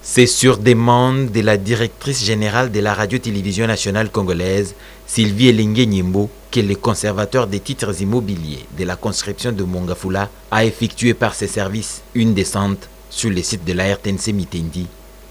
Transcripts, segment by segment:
C'est sur demande de la directrice générale de la radio-télévision nationale congolaise, Sylvie Elengue Nyimbo, que le conservateur des titres immobiliers de la conscription de Mongafula a effectué par ses services une descente sur le site de la RTNC Mitendi,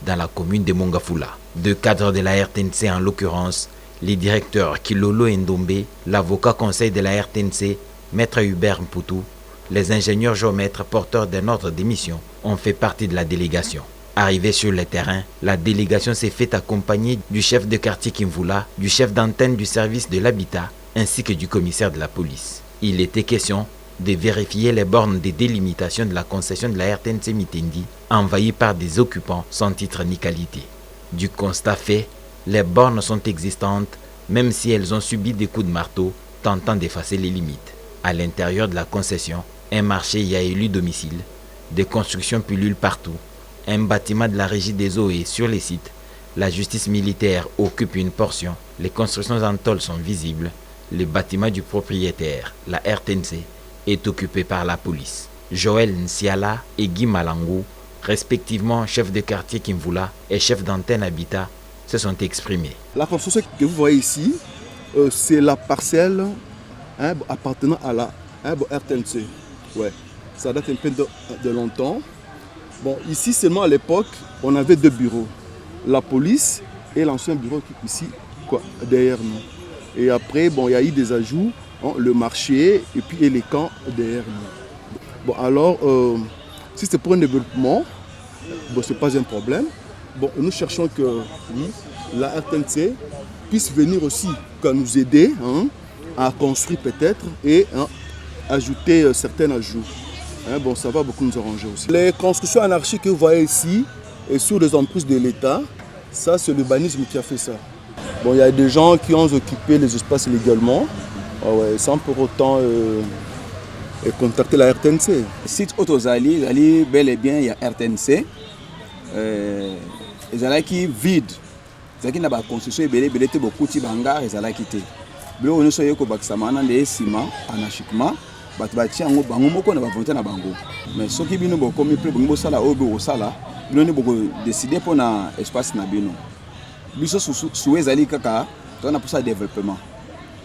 dans la commune de Mongafula. Deux cadres de la RTNC, en l'occurrence, les directeurs Kilolo Ndombe, l'avocat conseil de la RTNC, Maître Hubert Mputu, les ingénieurs géomètres porteurs d'un ordre d'émission, ont fait partie de la délégation. Arrivé sur le terrain, la délégation s'est fait accompagner du chef de quartier Kimvula, du chef d'antenne du service de l'habitat, ainsi que du commissaire de la police. Il était question de vérifier les bornes de délimitation de la concession de la RTNC Mitendi, envahies par des occupants sans titre ni qualité. Du constat fait, les bornes sont existantes, même si elles ont subi des coups de marteau, tentant d'effacer les limites. À l'intérieur de la concession, un marché y a élu domicile, des constructions pullulent partout. Un bâtiment de la régie des eaux est sur les sites. La justice militaire occupe une portion. Les constructions en tôle sont visibles. Le bâtiment du propriétaire, la RTNC, est occupé par la police. Joël Nsiala et Guy Malangou, respectivement chef de quartier Kimvula et chef d'antenne Habitat, se sont exprimés. La construction que vous voyez ici, c'est la parcelle appartenant à la RTNC. Ouais, ça date un peu de longtemps. Bon, ici seulement à l'époque, on avait deux bureaux. La police et l'ancien bureau qui est ici, derrière nous. Et après, bon, il y a eu des ajouts, le marché et puis les camps derrière nous. Bon, alors, si c'est pour un développement, bon, ce n'est pas un problème. Bon, nous cherchons que la RTNC puisse venir aussi nous aider à construire peut-être et ajouter certains ajouts. Bon, ça va beaucoup nous arranger aussi. Les constructions anarchiques que vous voyez ici, et sur les emprises de l'État, ça c'est l'urbanisme qui a fait ça. Bon, il y a des gens qui ont occupé les espaces légalement, sans pour autant contacter la RTNC. Site Autozali, ali bel et bien il y a RTNC. Les ala qui vide. C'est qui n'a pas construction belé te beaucoup de bangar les ala qui te. Bilo nous soyez ko baksamana les ciment anarchiquement. Batibati yango bango moko na bavonte na bango mais soki bino bokomi pe bongo sala oyo osala bino ne boko décider pour na espace na bino biso sou ezali kaka to na pour ça développement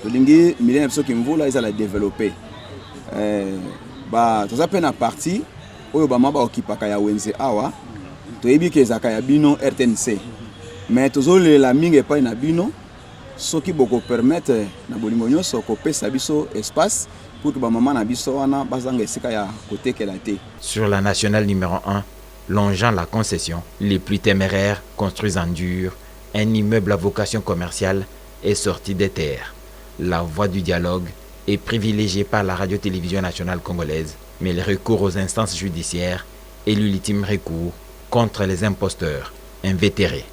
to lingi milena biso Kimvula ezala développer ba to za pe na partie oyo ba maba okipaka ya wenze awa to yebi ke ezaka ya bino RTNC mais to zo la mingi pa na bino soki boko permettre na bolingo nyonso ko pesa biso espace. Sur la nationale numéro 1, longeant la concession, les plus téméraires construisent en dur, un immeuble à vocation commerciale est sorti des terres. La voie du dialogue est privilégiée par la radio-télévision nationale congolaise, mais le recours aux instances judiciaires est l'ultime recours contre les imposteurs invétérés.